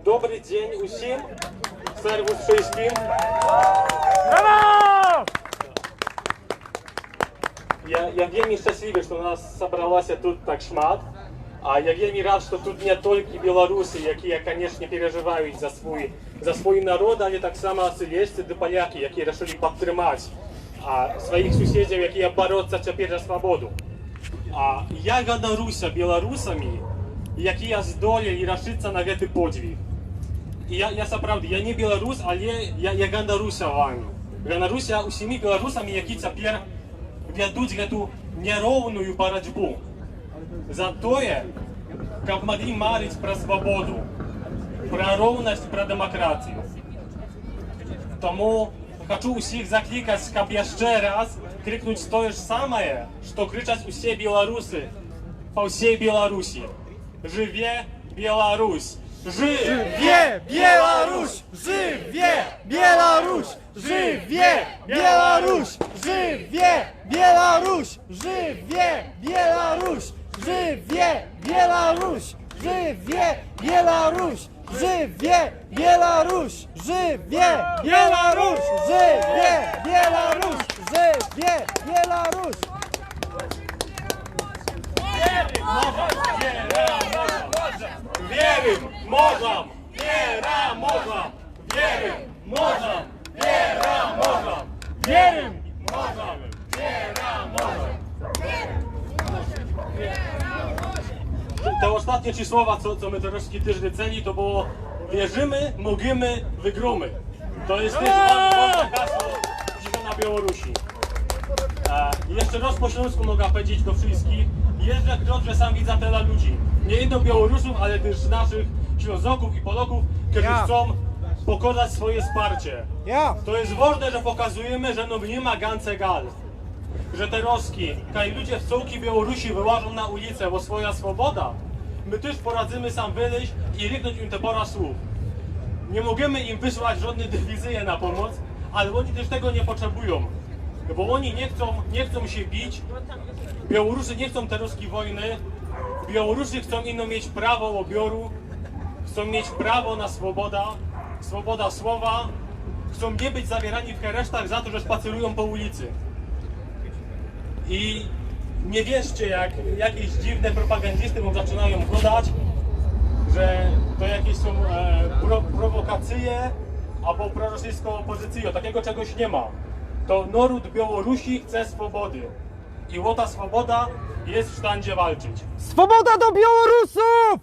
Добрий день усім, сервус wszystkim. Brawo! Я вельми счастливый, что у нас собралось тут так шмат. А я вельми рад, что тут не только белорусы, які, конечно, переживають за свой народ, але так само сельсці ды поляки, які решили підтримати своїх сусідів, які борються тепер за свободу. Я ганаруся белорусами, які здолели решиться на гэты подвиг. І я сапраўды, я не беларус, але я ганаруся вами. Ганаруся усімі беларусамі, які цяпер ведуць гэту няроўную барацьбу за тое, каб маглі марыць пра свабоду, пра роўнасць, пра дэмакратыю. Таму хочу усіх заклікаць, каб яшчэ раз крикнуць тое ж самае, што крычаць усе беларусы па ўсей Беларусі. Жыве Беларусь! Żywie Białoruś! Żywie Białoruś! Żywie Białoruś! Żywie Białoruś! Żywie Białoruś! Żywie Białoruś! Żywie Białoruś! Żywie Białoruś! Żywie Białoruś! Żywie Białoruś! Żywie Białoruś! Wierym, możam, wiera, możam, wierym, możam, wiera, możam, Wierym! możam, wiera, możam. Te ostatnie trzy słowa, co my troszkę też ryceli, to było wierzymy, mogimy, wygromy. To jest też ważne hasło dzisiaj na Białorusi. Jeszcze raz po śląsku mogę powiedzieć do wszystkich, jeżdżę że sam widzę tyle ludzi. Nie jedno Białorusów, ale też naszych Ślązoków i Polaków, którzy chcą pokazać swoje wsparcie. To jest ważne, że pokazujemy, że nie ma gance gal. Że te roski, kaj ludzie w całej Białorusi wyłażą na ulicę, bo swoja swoboda, my też poradzimy sam wyjść i ryknąć im te pora słów. Nie możemy im wysłać żadnej dywizji na pomoc, ale oni też tego nie potrzebują. Bo oni nie chcą się bić, Białorusy nie chcą tej wojny, Białorusy chcą ino mieć prawo odbioru, chcą mieć prawo na swoboda słowa, chcą nie być zawierani w heresztach za to, że spacerują po ulicy. I nie wierzcie, jak jakieś dziwne propagandzisty mu zaczynają podać, że to jakieś są prowokacje albo prorosyjską opozycją. Takiego czegoś nie ma. To naród Białorusi chce swobody. I o ta swoboda jest w stanie walczyć. Swoboda do Białorusów!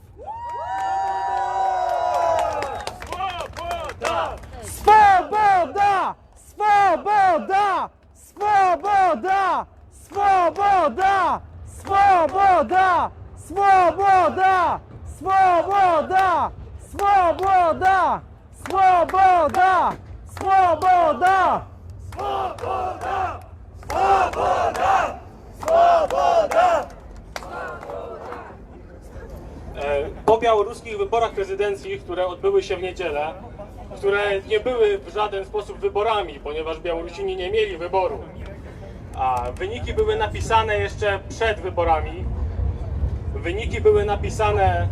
Swoboda! Swoboda! Swoboda! Swoboda! Swoboda! Swoboda! Swoboda! Swoboda! Swoboda! Swoboda! Swoboda! Swoboda! Swoboda! Swoboda! Po białoruskich wyborach prezydenckich, które odbyły się w niedzielę, które nie były w żaden sposób wyborami, ponieważ Białorusini nie mieli wyboru, a wyniki były napisane jeszcze przed wyborami. Wyniki były napisane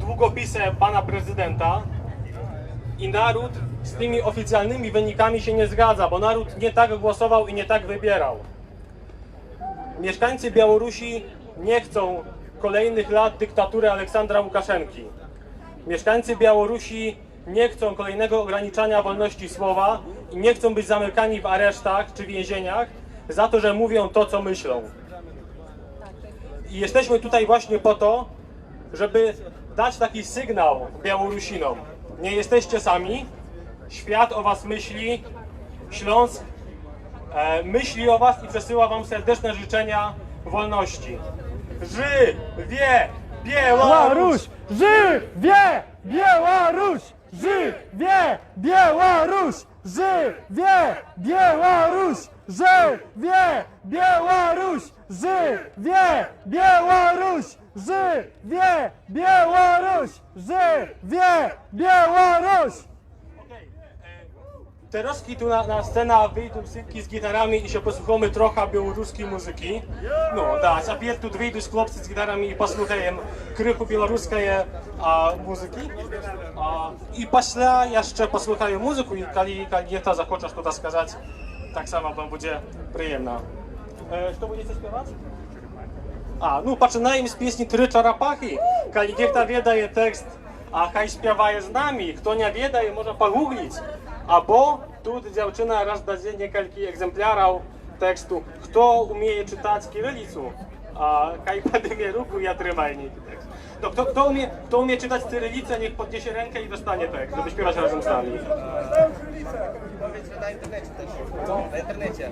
długopisem pana prezydenta i naród z tymi oficjalnymi wynikami się nie zgadza, bo naród nie tak głosował i nie tak wybierał. Mieszkańcy Białorusi nie chcą kolejnych lat dyktatury Aleksandra Łukaszenki. Mieszkańcy Białorusi nie chcą kolejnego ograniczania wolności słowa i nie chcą być zamykani w aresztach czy więzieniach za to, że mówią to, co myślą. I jesteśmy tutaj właśnie po to, żeby dać taki sygnał Białorusinom. Nie jesteście sami, świat o was myśli, Śląsk myśli o was i przesyła wam serdeczne życzenia wolności. Żywie Białoruś! Żywie Białoruś! Żywie Białoruś! Żywie Białoruś! Żywie Białoruś! Żywie Białoruś! Żywie Białoruś! Żywie Białoruś! Teraz tu na scenę wyjdą synki z gitarami i się posłuchamy trochę białoruskiej muzyki. No, da, zapier tu wyjdą chłopcy z gitarami i posłuchają krychu białoruskiej muzyki. I после jeszcze posłuchają muzyku i kali nie to захочешь tutaj сказać, tak samo wam będzie przyjemna. Co będziecie śpiewać? Ну, починаємо з пісні «Три чарапахи». Коли хто ведає текст, хай співає з нами. Хто не ведає, може погуглить. Або тут дівчина роздає кілька екземплярів тексту. Хто вміє читати кирилицю, хай підніме руку і отримає який текст. No, kto umie czytać cyrylicę, niech podniesie rękę i dostanie tekst, żeby śpiewać razem z nami. Na internecie też. Na internecie.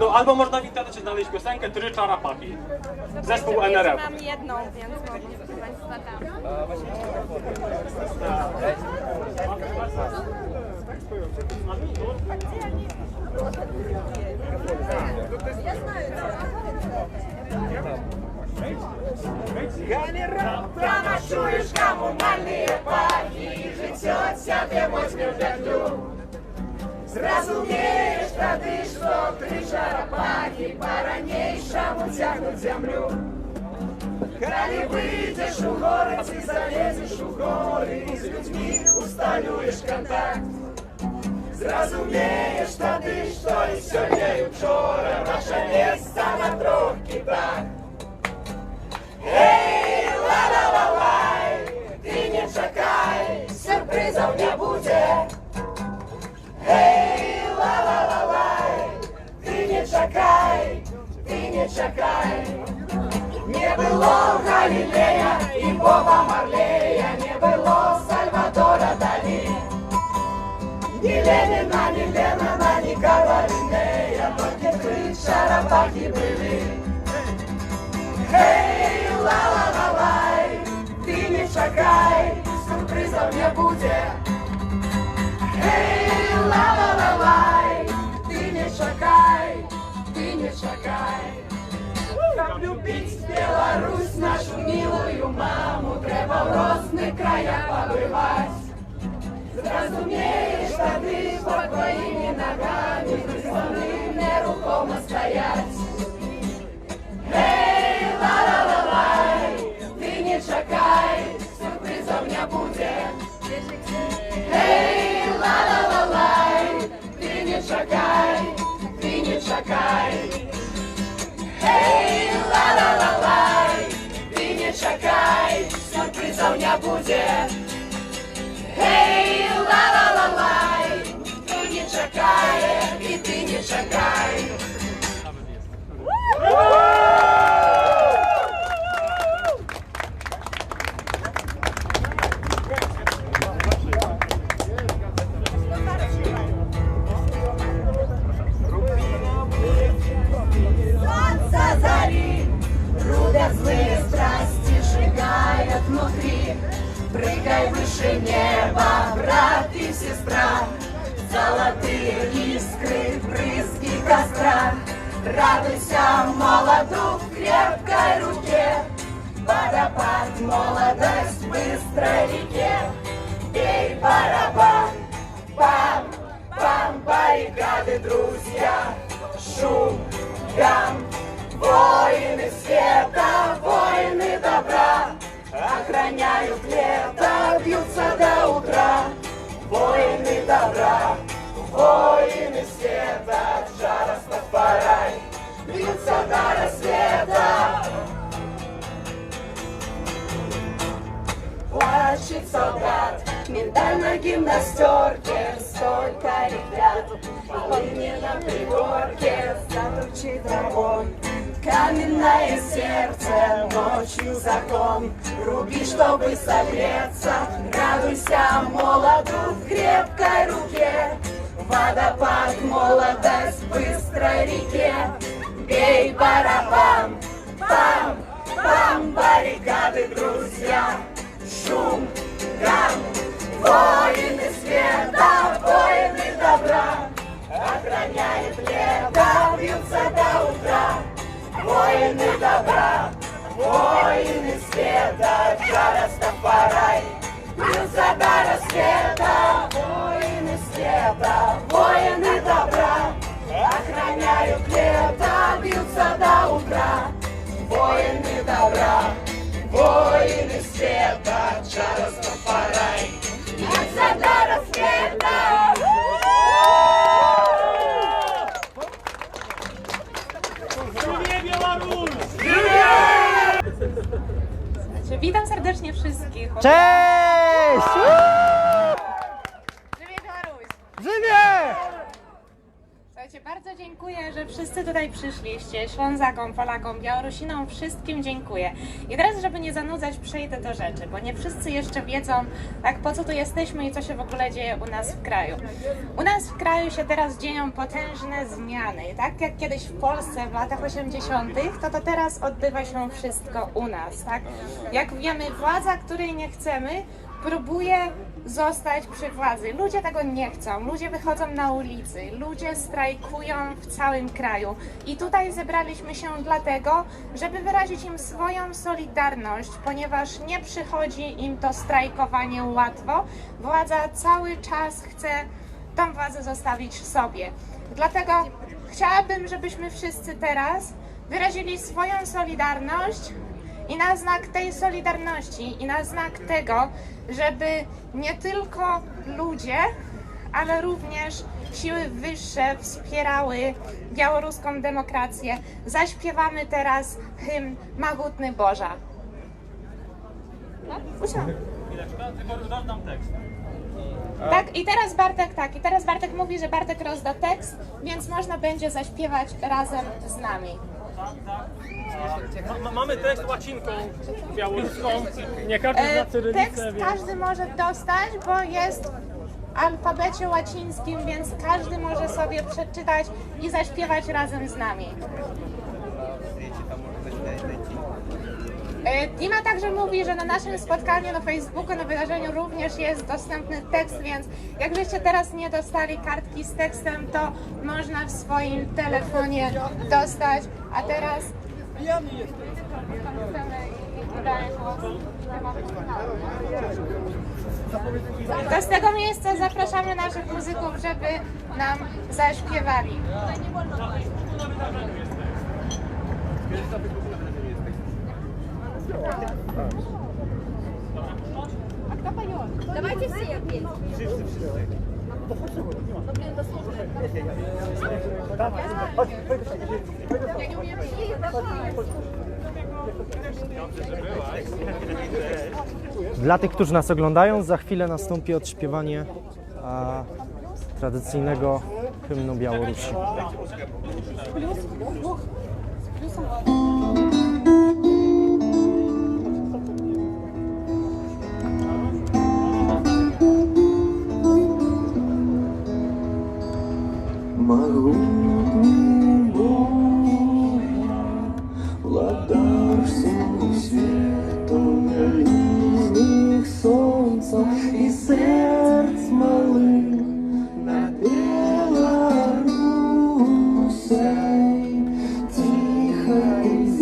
No albo można w internecie znaleźć piosenkę Trzy czarapaki. Zespół NRF. Mam jedną, więc mogę Państwa tam. Промашуешь коммунальные парки, жыццё цябе возьме в пятлю. Зразумееш тады, што тры чарапахі па-ранейшаму цягнуць зямлю. Калі выйдзеш у горад ці залезеш у горы, з людзьмі усталюеш кантакт. Зразумееш тады, што і сёння і учора наша месца на трох кітах. Эй, ла-ла-ла-лай, ты не чакай, сюрпризов не будет. Эй, ла-ла-ла-лай, ты не чакай, ты не чакай. Не было Галилея и Боба Марлея, не было Сальвадора Дали. Ни Ленина, ни Леннона, ни Карла Линнея, только три чарапахи были. Эй, ла-ла-ла-лай, ты не чакай, сюрпризов не будет. Эй, ла-ла-ла-лай, ты не чакай, ты не чакай. Как любить Беларусь, нашу милую маму, треба в розных краях побывать. Зразумеешь тады под твоими ногами, призваны нерухомо стоять. Эй, ла-ла-ла-лай, ты не чакай, сюрпризов не будет. Эй, ла-ла-ла-лай, ты не чакай, ты не чакай. Эй, ла-ла-ла-лай, ты не чакай, сюрпризов не будет. Эй, ла-ла-ла-лай, ты не чакай, и ты не чакай. Солнце зари, рубят злые страсти, сжигают внутри. Прыгай выше неба, брат и сестра, золотые искры, брызги костра. Радуйся молоду в крепкой руке, водопад, молодость в быстрой реке. Бей барабан, пам, пам, баррикады, друзья, шум, гам, воины света, воины добра. Охраняют лето, бьются до утра. Воины добра, воины света, жар Растафарай, бьются до рассвета. Плачет солдат, медаль на гимнастерке, столько ребят. Он не на пригорке, затучит дракон. Каменное сердце, ночью закон. Руби, чтобы согреться, радуйся молоду в крепкой руке. Водопад, молодость в быстрой реке. Бей барабан, пам, пам, баррикады, друзья. Шум, гам, воины света, воины добра. Охраняет лето, бьются до утра. Воины добра, воины света, жар Растафарай, бьются до рассвета. Воины света, воины добра, воины света, Растафарай. От до рассвета! Żyje Białoruś! Witam serdecznie wszystkich. Cześć! Żyje Białoruś! Żywie! Słuchajcie, bardzo dziękuję, że wszyscy tutaj przyszliście. Ślązakom, Polakom, Białorusinom, wszystkim dziękuję. I teraz, żeby nie zanudzać, przejdę do rzeczy, bo nie wszyscy jeszcze wiedzą, tak, po co tu jesteśmy i co się w ogóle dzieje u nas w kraju. U nas w kraju się teraz dzieją potężne zmiany. Tak jak kiedyś w Polsce w latach 80., to teraz odbywa się wszystko u nas. Tak? Jak wiemy, władza, której nie chcemy, próbuje zostać przy władzy. Ludzie tego nie chcą, ludzie wychodzą na ulicy, ludzie strajkują w całym kraju. I tutaj zebraliśmy się dlatego, żeby wyrazić im swoją solidarność, ponieważ nie przychodzi im to strajkowanie łatwo. Władza cały czas chce tą władzę zostawić sobie. Dlatego chciałabym, żebyśmy wszyscy teraz wyrazili swoją solidarność i na znak tej solidarności i na znak tego, żeby nie tylko ludzie, ale również siły wyższe wspierały białoruską demokrację, zaśpiewamy teraz hymn Magutny Boża. No, usiądź. Rozdam tekst. Tak, i teraz Bartek mówi, że Bartek rozda tekst, więc można będzie zaśpiewać razem z nami. Mamy tekst łacinką białoruską. Nie każdy zna Tekst cyrylicę, więc... każdy może dostać, bo jest w alfabecie łacińskim, więc każdy może sobie przeczytać i zaśpiewać razem z nami. Dima także mówi, że na naszym spotkaniu na Facebooku, na wydarzeniu również jest dostępny tekst, więc jakbyście teraz nie dostali kartki z tekstem, to można w swoim telefonie dostać. A teraz... To z tego miejsca zapraszamy naszych muzyków, żeby nam zaśpiewali. Давайте все петь. Dla tych, którzy nas oglądają, za chwilę nastąpi odśpiewanie tradycyjnego hymnu Białorusi. Могутный Боже, владар всему свету, из них солнца и сердц малых над Белорусей, тихо и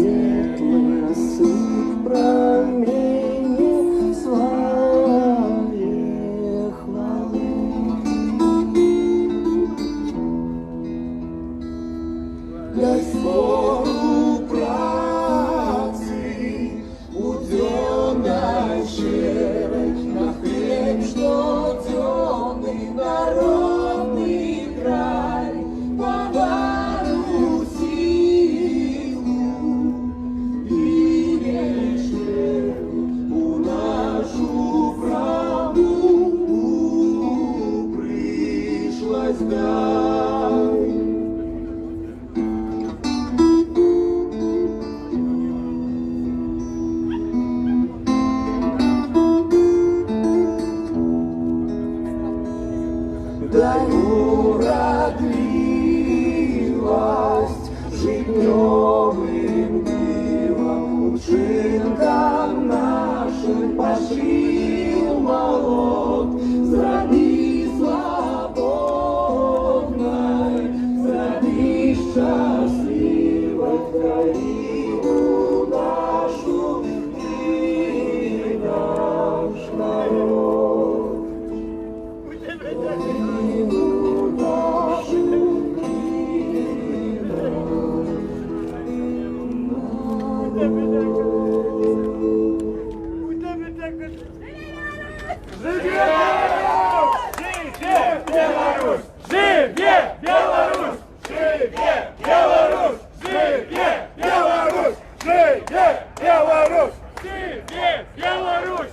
Białoruś! Żyje Białoruś!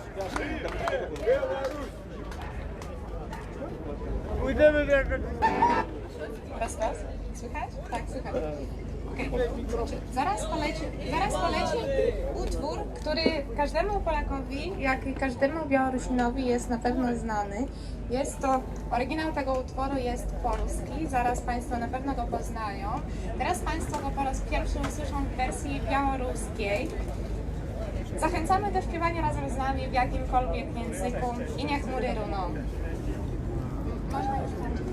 Pójdziemy do jakoś... Raz. Słychać? Tak, słychać. Okay. Zaraz poleci utwór, który każdemu Polakowi, jak i każdemu Białorusinowi jest na pewno znany. Jest to, oryginał tego utworu jest polski, zaraz Państwo na pewno go poznają. Teraz Państwo go po raz pierwszy usłyszą w wersji białoruskiej. Zachęcamy do śpiewania razem z nami w jakimkolwiek języku i niech chmury runą. Można już tańczyć.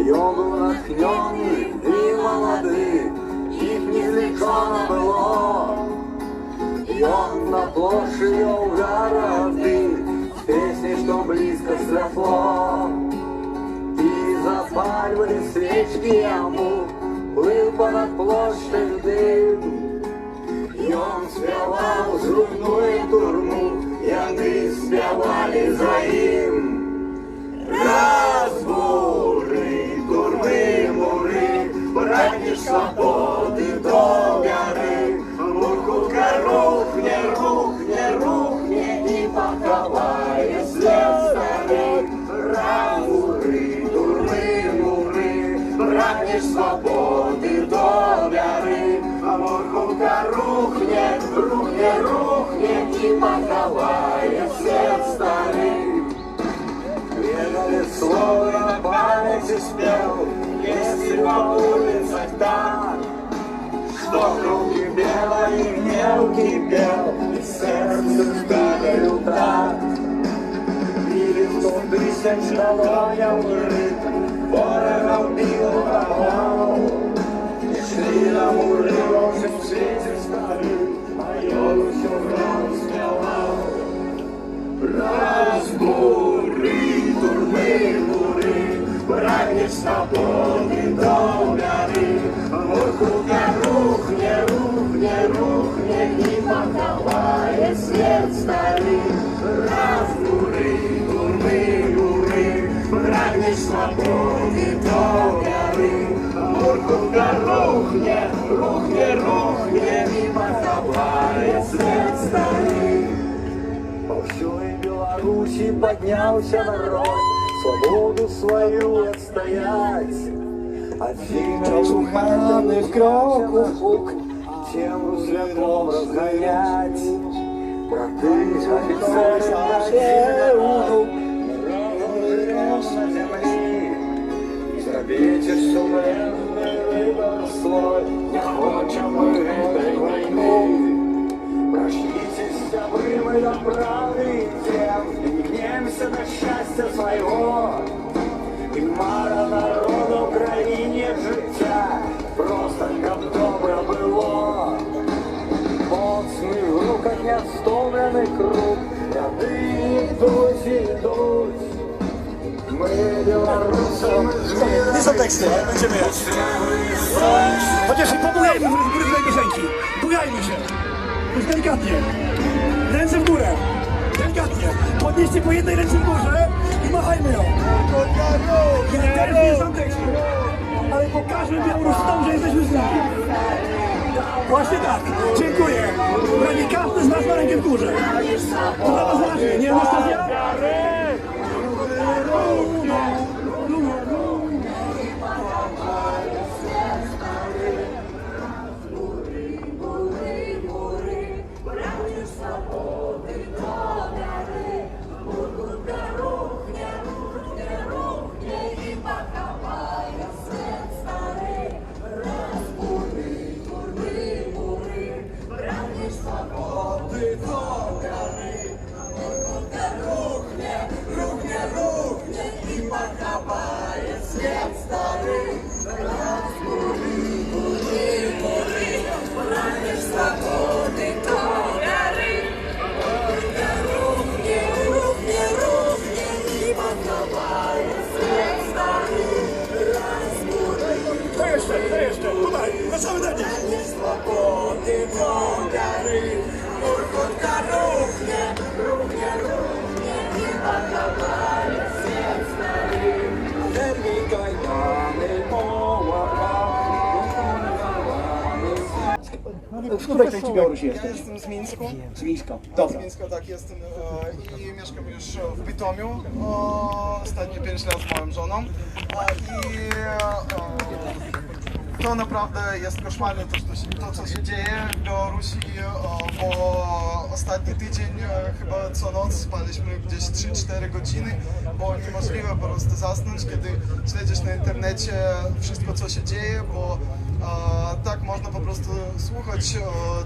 I on był natchniony i młody, ich niezliczone było. I он на площади вел городы с песней, что близко сросло. И запаливали свечки ему, плыл понад площадью дым. И он спевал журную турму, и они спевали за им. Разбуры, турмы, муры, прагнешь свободы до горы. Муркутка рухне, рухне, рухне, и поховая след старых. Рамуры, турмы, муры, прагнешь свободы до горы. Муркутка рухне, рухне, рухне, и поховая след старых. Верное слово на памяти спел, если по улицах так, что круги белой гнев кипел, и сердце вставил так. Или 100 тысяч ладоням рыт, ворогов бил пропал. И шли на муры в общем свете старых, а я все рассмевал. Разбуры, турмы, муры, прагнешь свободы до горы. Муркутка рухне, рухне, рухне, и поховая след старых. Разбуры, турмы, муры, прагнешь свободы до горы. Муркутка рухне, рухне, рухне, и поховая след старых. По всей Беларуси поднялся народ, свободу свою отстоять. Афины чуханных кроков пук, тем взглядом разгонять. Браты, офицеры наши уду, на земли. Зробите суверенный выбор свой, не хочем мы этой войны. Прочтитесь, добры мы добраны тем, и гнемся до счастья своего. И мара народу в країні життя, просто как добре було. Моцний в руках не встомлений круг, ряди йдуть і йдуть. Ми білорусами зміни. Nie są teksty, będziemy jechać. Chociaż i pobujajmy z góry do kieszonki. Bujajmy się. Już delikatnie. Ręce w górę. Delikatnie. Podnieście po jednej ręce w górze i machajmy ją. Ja też nie znam tekstu, ale pokażmy Białorusinom, że jesteśmy z nami. Właśnie tak. Dziękuję. Prawie każdy z nas ma rękę w górze. To dla was ważne, nie Anastazja? Свободы до горы, рух не W której części Białorusi Ja jesteś? jestem z Mińsku. Z Mińska. Dobra. Z Mińska, tak, jestem i mieszkam już w Bytomiu. Ostatnie 5 lat z moją żoną. To naprawdę jest koszmarne to, co się dzieje w Białorusi, bo ostatni tydzień chyba co noc spaliśmy gdzieś 3-4 godziny, bo niemożliwe po prostu zasnąć, kiedy śledzisz na internecie wszystko, co się dzieje, bo tak można po prostu słuchać,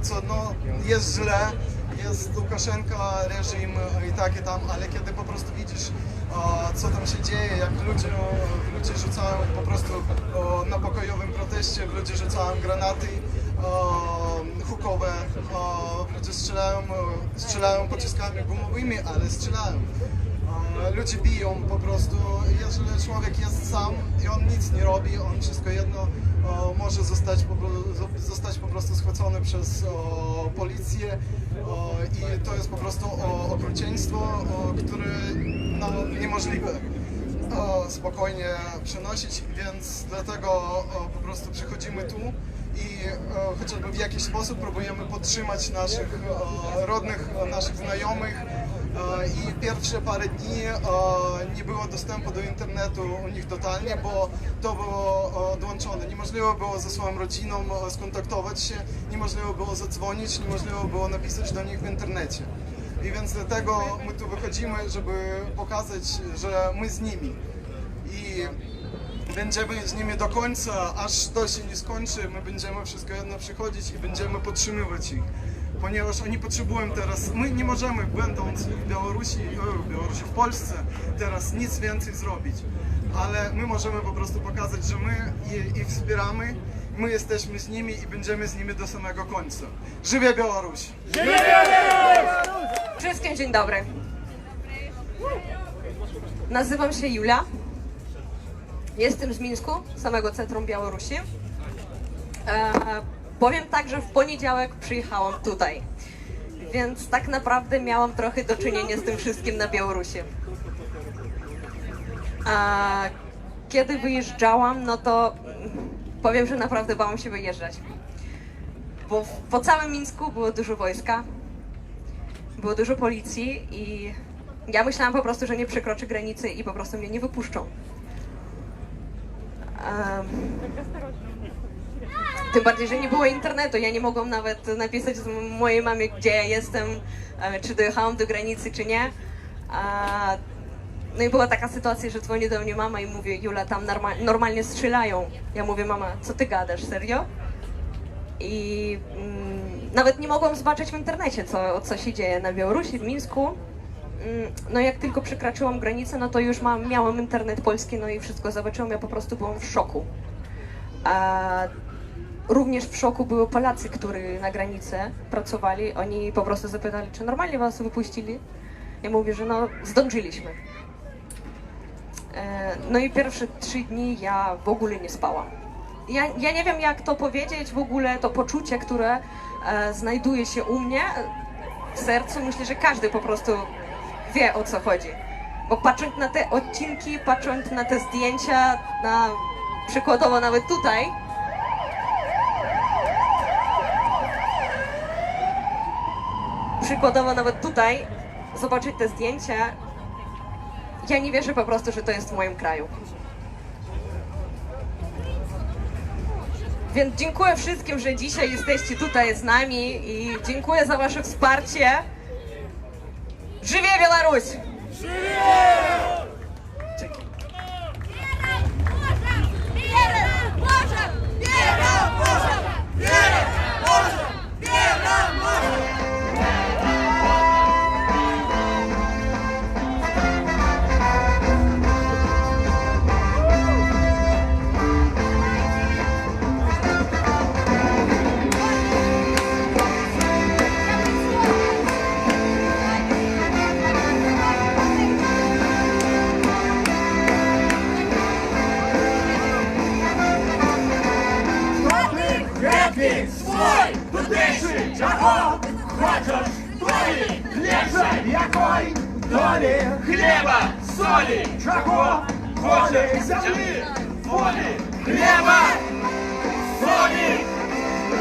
co no, jest źle, jest Łukaszenka, reżim i tak i tam, ale kiedy po prostu widzisz, co tam się dzieje, jak ludzie rzucają po prostu na pokojowym proteście, ludzie rzucają granaty hukowe, ludzie strzelają pociskami gumowymi, ale strzelają. Ludzie biją po prostu, jeżeli człowiek jest sam i on nic nie robi, on wszystko jedno może zostać po prostu schwycony przez policję i to jest po prostu okrucieństwo, które no, niemożliwe spokojnie przenosić, więc dlatego po prostu przychodzimy tu i chociażby w jakiś sposób próbujemy podtrzymać naszych rodnych, naszych znajomych. I pierwsze parę dni nie było dostępu do internetu u nich totalnie, bo to było odłączone. Niemożliwe było ze swoją rodziną skontaktować się, niemożliwe było zadzwonić, niemożliwe było napisać do nich w internecie. I więc dlatego my tu wychodzimy, żeby pokazać, że my z nimi. I będziemy z nimi do końca, aż to się nie skończy, my będziemy wszystko jedno przychodzić i będziemy podtrzymywać ich. Ponieważ oni potrzebują teraz, my nie możemy, będąc w Białorusi, w Polsce, teraz nic więcej zrobić. Ale my możemy po prostu pokazać, że my ich wspieramy, my jesteśmy z nimi i będziemy z nimi do samego końca. Żywie Białoruś! Wszystkim dzień dobry. Nazywam się Julia. Jestem z Mińsku, samego centrum Białorusi. Powiem tak, że w poniedziałek przyjechałam tutaj, więc tak naprawdę miałam trochę do czynienia z tym wszystkim na Białorusi. Kiedy wyjeżdżałam, no to powiem, że naprawdę bałam się wyjeżdżać, bo po całym Mińsku było dużo wojska, było dużo policji i ja myślałam po prostu, że nie przekroczę granicy i po prostu mnie nie wypuszczą. Tym bardziej, że nie było internetu, ja nie mogłam nawet napisać mojej mamie, gdzie ja jestem, czy dojechałam do granicy, czy nie. No i była taka sytuacja, że dzwoni do mnie mama i mówi: Jula, tam normalnie strzelają. Ja mówię: mama, co ty gadasz, serio? I nawet nie mogłam zobaczyć w internecie, co się dzieje na Białorusi, w Mińsku. No jak tylko przekroczyłam granicę, no to już miałam internet polski, no i wszystko zobaczyłam, ja po prostu byłam w szoku. Również w szoku były Polacy, którzy na granicy pracowali. Oni po prostu zapytali, czy normalnie was wypuścili. Ja mówię, że no zdążyliśmy. No i pierwsze 3 dni ja w ogóle nie spałam. Ja nie wiem, jak to powiedzieć, w ogóle to poczucie, które znajduje się u mnie w sercu. Myślę, że każdy po prostu wie, o co chodzi. Bo patrząc na te odcinki, patrząc na te zdjęcia, przykładowo nawet tutaj, zobaczyć te zdjęcia, ja nie wierzę po prostu, że to jest w moim kraju. Więc dziękuję wszystkim, że dzisiaj jesteście tutaj z nami i dziękuję za wasze wsparcie. Żywie Białoruś! Свой tutejszy czachot, chociaż boli, lepsze jakoj doli chleba, soli, czego wody, ziemi, wody, chleba, soli,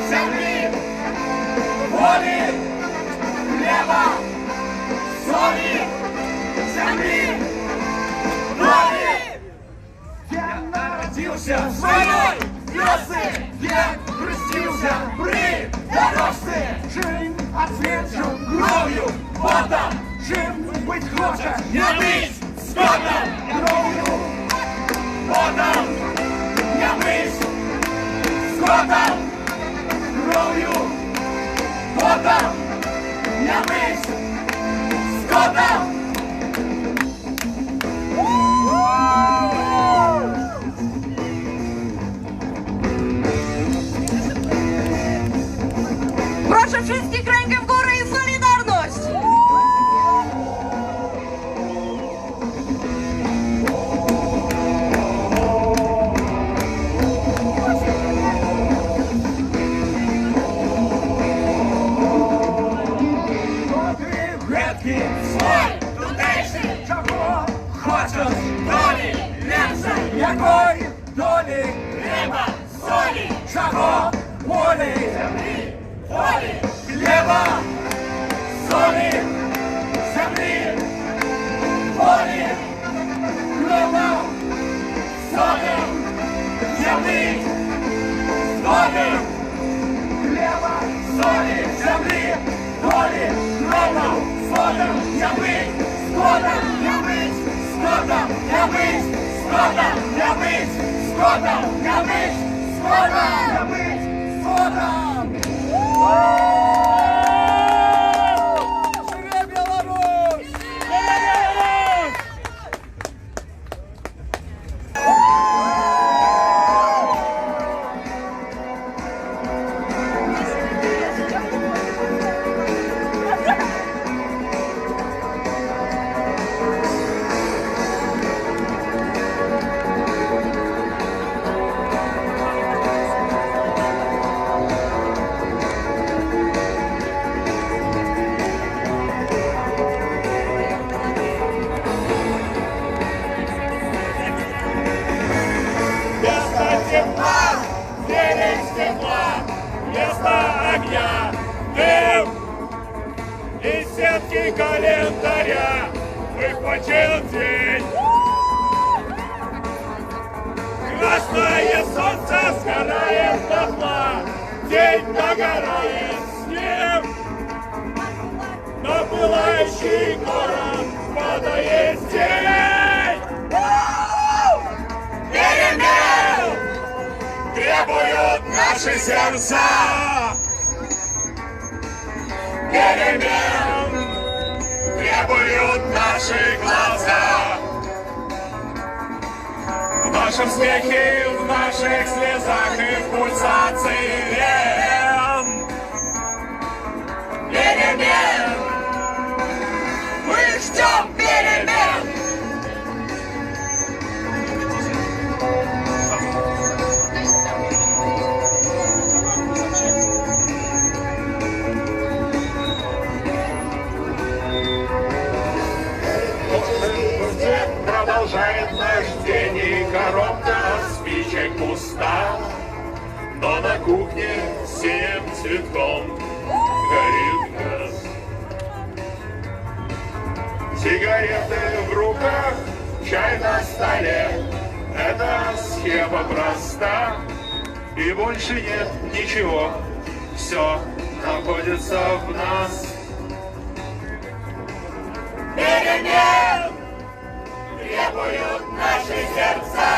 ziemi, być хоче, nie być zgodem, kров'ю, потом, nie być zgodem, kров'ю, potem, nie być zgodem. Proszę wszystkich rękę w górę i solidarność! Редкий свой тутейший, чого хочеш долі ліпше, якої долі хліба, солі, чого волі, землі, волі, хліба, солі, землі, волі, хліба, солі, землі, волі, хліба, солі, землі, волі, хліба, згодом я бить, згодом я бить, згодом я бить, згодом я бить, згодом я бить, згодом я бить, згодом. Живе Білорусь! Вместо огня дым из сетки календаря выхвачен день. Красное солнце сгорает дотла, день догорает с ним. На пылающий город падает тень. Перемен требуют наши сердца. Перемен требуют наши глаза. В нашем смехе, в наших слезах и в пульсации вен. Перемен, мы ждем перемен. Продолжает наш день, и коробка спичек пуста, но на кухне синим цветком горит газ. Сигареты в руках, чай на столе, эта схема проста, и больше нет ничего, все находится в нас. Перемен требуют наши сердца.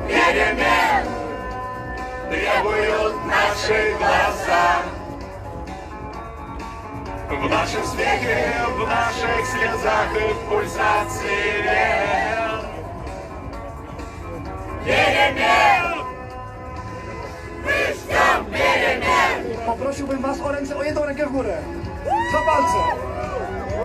Перемен требуют наши глаза. В нашем смехе, в наших слезах и в пульсации вен. Перемен! Мы ждем перемен! Poprosiłbym was o ręce, o jedną rękę w górę. Za palce.